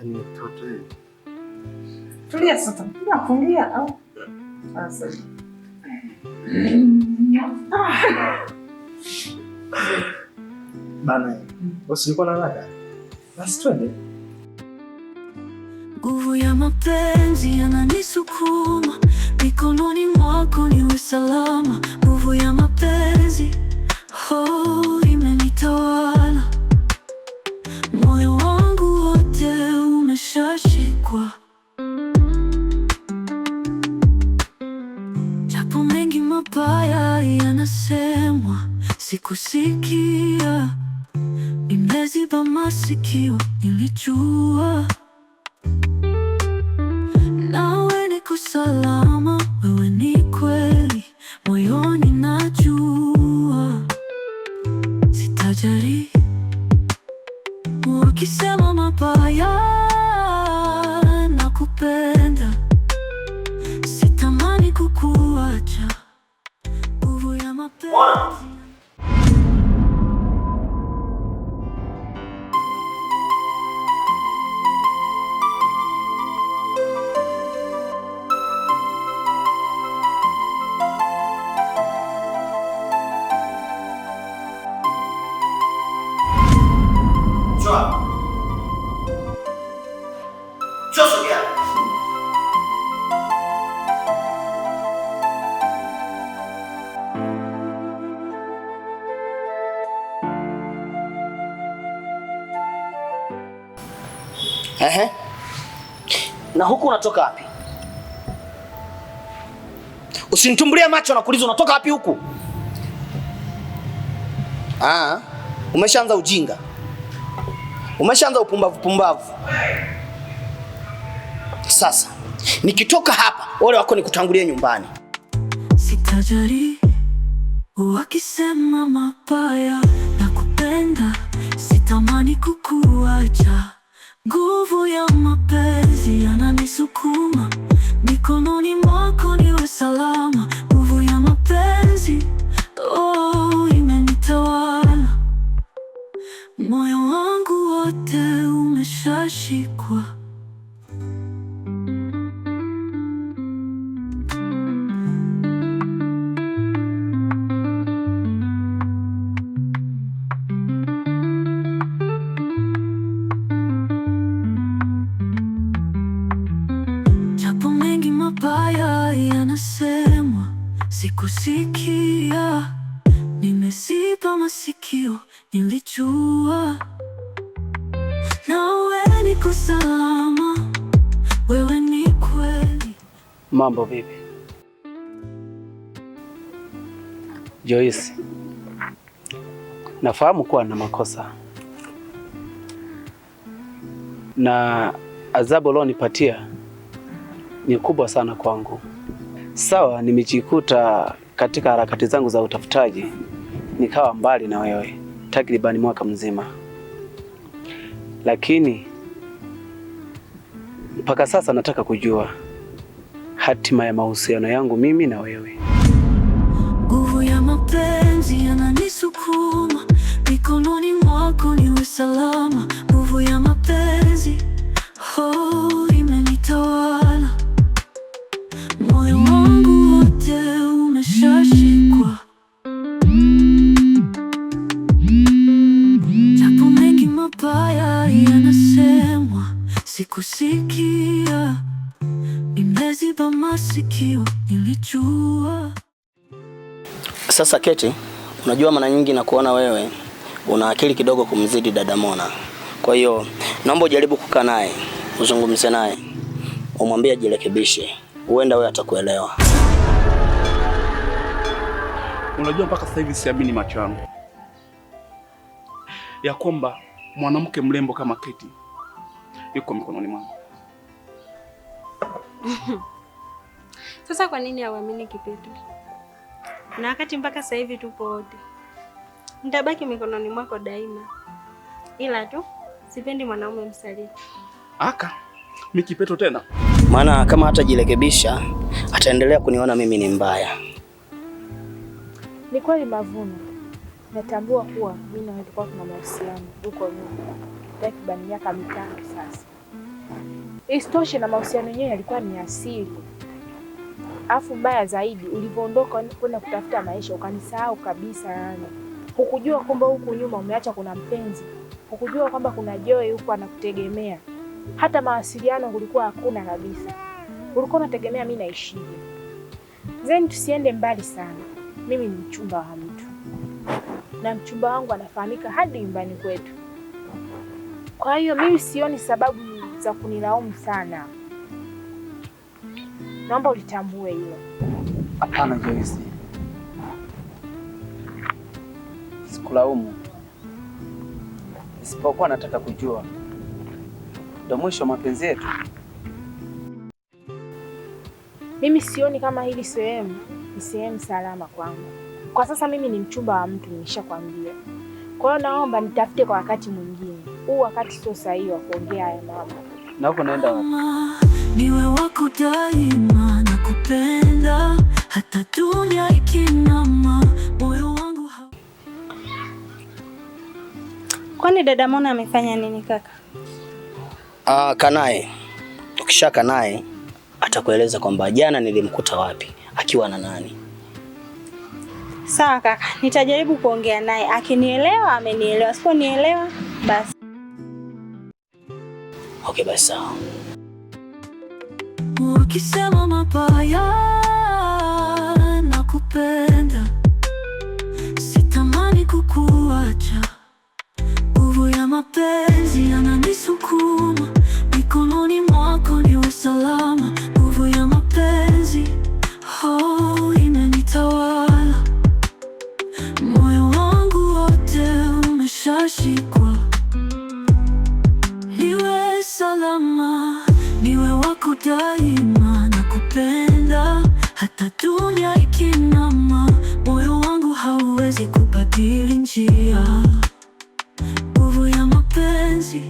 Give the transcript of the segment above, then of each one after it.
Yaani tutulie. Tulia sasa. Tunafungia au? Sasa. Bana, usilikuwa na haraka. Basi twende. Nguvu ya mapenzi yananisukuma, mikononi mwako niwe salama. Nguvu ya mapenzi imenitawala, moyo wangu wote umeshashikwa. Japo mengi mabaya yanasemwa, sikusikia. Nimeziba masikio, nilijua nawe niko salama. Wewe ni kweli, moyoni najua. Sitajari wakisema mabaya, nakupenda. Sitamani kukuacha. Nguvu ya mapenzi. Ehe. Na huku unatoka wapi? Usinitumbulie macho na kuuliza unatoka wapi huku? Umeshaanza ujinga. Umeshaanza upumbavu. Sasa, nikitoka hapa, ole wako nikutangulie nyumbani. Sitajari wakisema mabaya, nakupenda. Sitamani kukuacha. Nguvu ya mapenzi yananisukuma, mikononi mwako niwe salama. Nguvu ya mapenzi imenitawala, moyo wangu wote umeshashikwa. Mabaya yanasemwa, sikusikia. Nimeziba masikio, nilijua nawe niko salama. Wewe ni kweli. Mambo vipi? Joyce, nafahamu kuwa na makosa na adhabu ulionipatia ni kubwa sana kwangu. Sawa, nimejikuta katika harakati zangu za utafutaji nikawa mbali na wewe takribani mwaka mzima, lakini mpaka sasa nataka kujua hatima ya mahusiano yangu mimi na wewe. Nguvu ya mapenzi yananisukuma, mikononi mwako niwe salama. Nguvu ya mapenzi imenitawala, moyo wangu wote umeshashikwa. Japo mengi mabaya yanasemwa, sikusikia. Nimeziba masikio, nilijua. Sasa Keti, unajua mara nyingi na kuona wewe una akili kidogo kumzidi dada Mona. Kwa hiyo naomba ujaribu kukaa naye, uzungumze naye, umwambie ajirekebishe. Huenda wewe atakuelewa. Unajua mpaka sasa hivi siamini macho yangu ya kwamba mwanamke mrembo kama Keti yuko mikononi mwangu. Sasa kwa nini hauamini Kipeto? Na wakati mpaka sasa hivi tupo wote. Nitabaki mikononi mwako daima. Ila tu sipendi mwanaume msaliti. Aka, mimi Kipeto tena? Maana kama hatajirekebisha ataendelea kuniona mimi ni mbaya. Ni kweli Mavuno. Natambua kuwa mimi na wewe tulikuwa tuna mahusiano huko nyuma. Takriban miaka 5 sasa. Isitoshe na mahusiano yenyewe yalikuwa ni asili. Afu mbaya zaidi ulivyoondoka kwenda kutafuta maisha ukanisahau kabisa yani. Hukujua kwamba huku nyuma umeacha kuna mpenzi. Hukujua kwamba kuna Joy huko anakutegemea. Hata mawasiliano kulikuwa hakuna kabisa. Ulikuwa unategemea mimi naishije. Zeni tusiende mbali sana. Mimi ni mchumba wa mtu. Na mchumba wangu anafahamika hadi nyumbani kwetu. Kwa hiyo mimi sioni sababu za kunilaumu sana. Naomba ulitambue hilo. Hapana Joyce. Sikulaumu. Isipokuwa nataka kujua ndio mwisho wa mapenzi yetu. Mimi sioni kama hili sehemu ni sehemu salama kwangu. Kwa sasa mimi ni mchumba wa mtu, nimeshakwambia. Kwa hiyo naomba nitafute kwa wakati mwingine. Huu wakati sio sahihi wa kuongea haya mambo. Na huko naenda wapi? Niwe wako daima na kupenda hata dunia ikinama moyo wangu. Kwani dada Mona amefanya nini kaka? Kanae. Ukishaka naye atakueleza kwamba jana nilimkuta wapi, akiwa na nani. Sawa kaka, nitajaribu kuongea naye. Akinielewa amenielewa, siponielewa basi. Okay basi sawa. Ukisema mabaya na kupenda, sitamani kukuacha. Nguvu ya mapenzi yananisukuma, mikononi mwako niwe salama. Nguvu ya mapenzi inanitawala, moyo wangu wote umeshashikwa. Niwe salama, niwe wako daima na kupenda hata dunia ikinama. Moyo wangu hauwezi kubadili njia. Nguvu ya mapenzi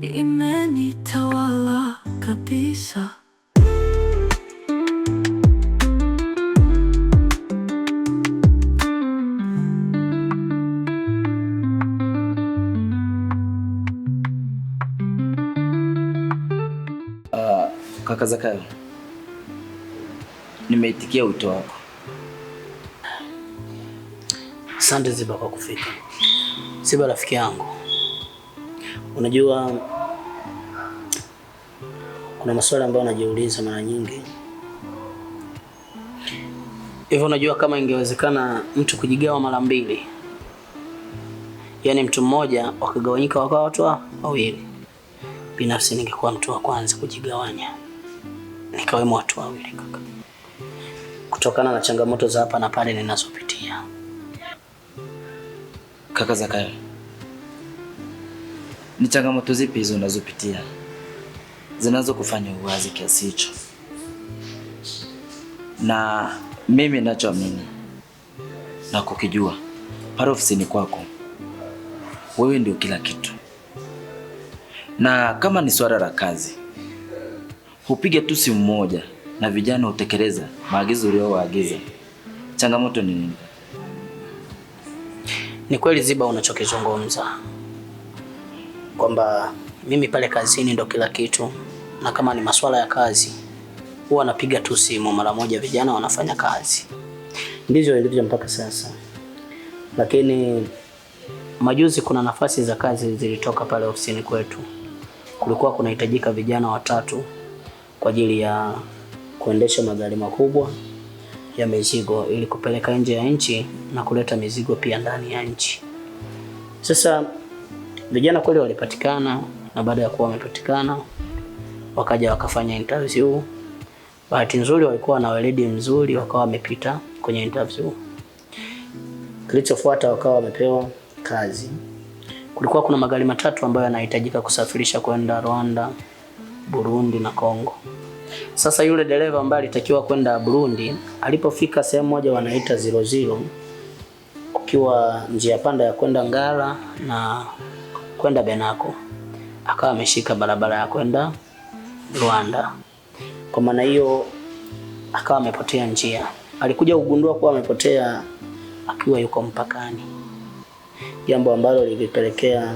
imenitawala kabisa. Kaka Zakayo, nimeitikia wito wako. Asante Ziba kwa kufika. Ziba rafiki yangu, unajua kuna maswali ambayo najiuliza mara nyingi. Hivyo unajua kama ingewezekana mtu kujigawa mara mbili, yaani mtu mmoja wakagawanyika wakawa watu wawili, binafsi ningekuwa mtu wa kwanza kujigawanya, nikawemo watu wawili kaka, kutokana na changamoto za hapa na pale ninazopitia. Kaka Zakayo, ni changamoto zipi hizo unazopitia zinazokufanya uwazi kiasi hicho? Na mimi ninachoamini na kukijua, pale ofisini kwako wewe ndio kila kitu. Na kama ni swala la kazi, hupiga tu simu moja na vijana hutekeleza maagizo uliyowaagiza. Changamoto ni nini? Ni kweli Ziba unachokizungumza, kwamba mimi pale kazini ndo kila kitu, na kama ni masuala ya kazi huwa napiga tu simu mara moja, vijana wanafanya kazi. Ndivyo ilivyo mpaka sasa. Lakini majuzi kuna nafasi za kazi zilitoka pale ofisini kwetu. Kulikuwa kunahitajika vijana 3 kwa ajili ya kuendesha magari makubwa ya mizigo ili kupeleka nje ya nchi na kuleta mizigo pia ndani ya nchi. Sasa vijana kweli walipatikana, na baada ya kuwa wamepatikana wakaja wakafanya interview. Bahati nzuri walikuwa na weledi mzuri, wakawa wamepita kwenye interview. Kilichofuata wakawa wamepewa kazi. Kulikuwa kuna magari 3 ambayo yanahitajika kusafirisha kwenda Rwanda, Burundi na Kongo. Sasa yule dereva ambaye alitakiwa kwenda Burundi, alipofika sehemu moja wanaita 00, ukiwa njia panda ya kwenda Ngara na kwenda Benako, akawa ameshika barabara ya kwenda Rwanda. Kwa maana hiyo akawa amepotea njia. Alikuja kugundua kuwa amepotea akiwa yuko mpakani, jambo ambalo lilipelekea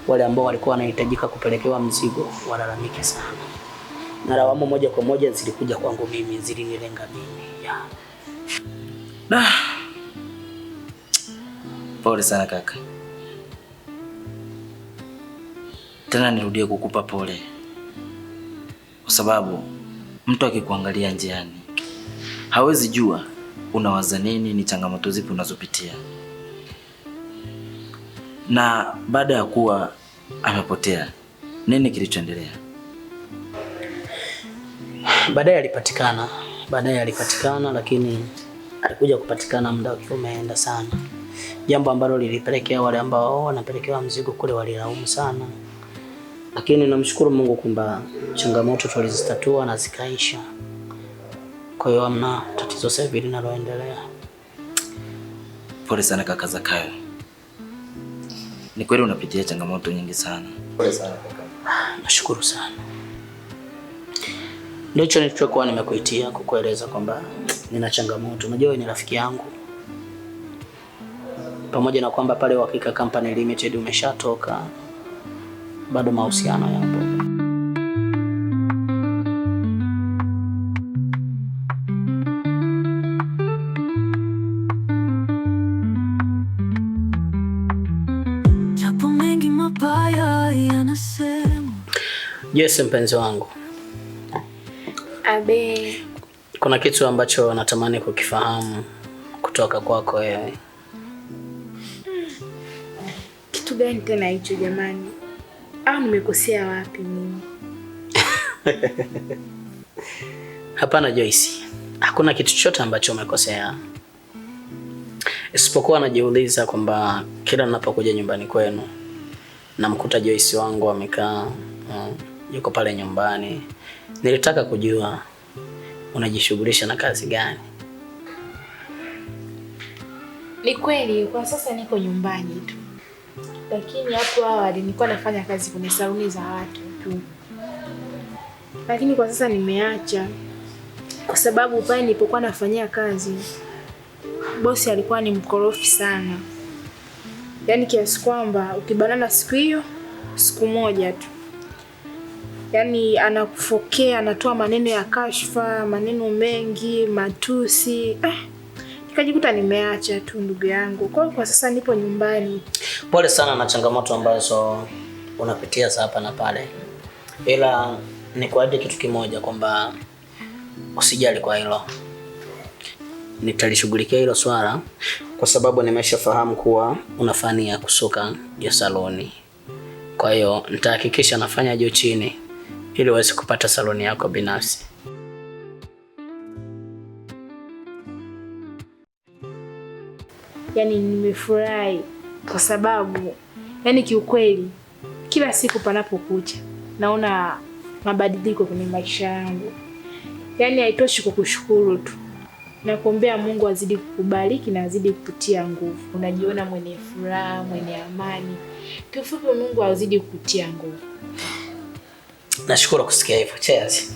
wale ambao walikuwa wanahitajika kupelekewa mzigo walalamike sana, na lawama moja kwa moja zilikuja kwangu mimi, zilinilenga mimi ya. Pole sana kaka. Tena nirudie kukupa pole, kwa sababu mtu akikuangalia njiani hawezi jua unawaza nini, ni changamoto zipi unazopitia. Na baada ya kuwa amepotea, nini kilichoendelea? Baadaye alipatikana, lakini alikuja kupatikana muda ukiwa umeenda sana, jambo ambalo lilipelekea wale ambao wanapelekewa mzigo kule walilaumu sana, lakini namshukuru Mungu kwamba changamoto tulizitatua na zikaisha. Kwa hiyo hamna tatizo sasa hivi linaloendelea. Pole sana kaka Zakayo. Ni kweli unapitia changamoto nyingi sana. Pole sana kaka. Nashukuru sana. Ndicho nilichokuwa nimekuitia kukueleza kwamba nina changamoto. Unajua wewe ni rafiki yangu. Pamoja na kwamba pale Uhakika Company Limited umeshatoka, bado mahusiano yapo. Japo mengi mabaya yanasema. Yes, mpenzi wangu. Abe, Kuna kitu ambacho natamani kukifahamu kutoka kwako wewe. kitu gani tena hicho jamani? Au nimekosea wapi mimi? Hapana Joyce, hakuna kitu chochote ambacho umekosea. Isipokuwa najiuliza kwamba kila ninapokuja nyumbani kwenu namkuta Joyce wangu amekaa yuko pale nyumbani. Nilitaka kujua unajishughulisha na kazi gani? Ni kweli kwa sasa niko nyumbani tu, lakini hapo awali nilikuwa nafanya kazi kwenye saluni za watu tu, lakini kwa sasa nimeacha kwa sababu pale nilipokuwa nafanyia kazi bosi alikuwa ni mkorofi sana, yaani kiasi kwamba ukibanana siku hiyo siku moja tu, yaani anakufokea, anatoa maneno ya kashfa, maneno mengi, matusi. Nikajikuta nimeacha tu ndugu yangu. Kwa sasa nipo nyumbani. Pole sana na changamoto ambazo unapitia za hapa na pale. Ila ni kuahidi kitu kimoja kwamba usijali kwa hilo. Nitalishughulikia hilo swala kwa sababu nimeshafahamu kuwa unafanya kusuka ya saloni. Kwa hiyo nitahakikisha nafanya juu chini ili uweze kupata saloni yako binafsi. Yaani nimefurahi kwa sababu yaani kiukweli kila siku panapokucha naona mabadiliko kwenye maisha yangu. Yaani haitoshi kukushukuru tu. Nakuombea Mungu azidi kukubariki na azidi kukutia nguvu. Unajiona mwenye furaha, mwenye amani. Kifupi Mungu azidi kukutia nguvu. Nashukuru kusikia hivyo. Cheers.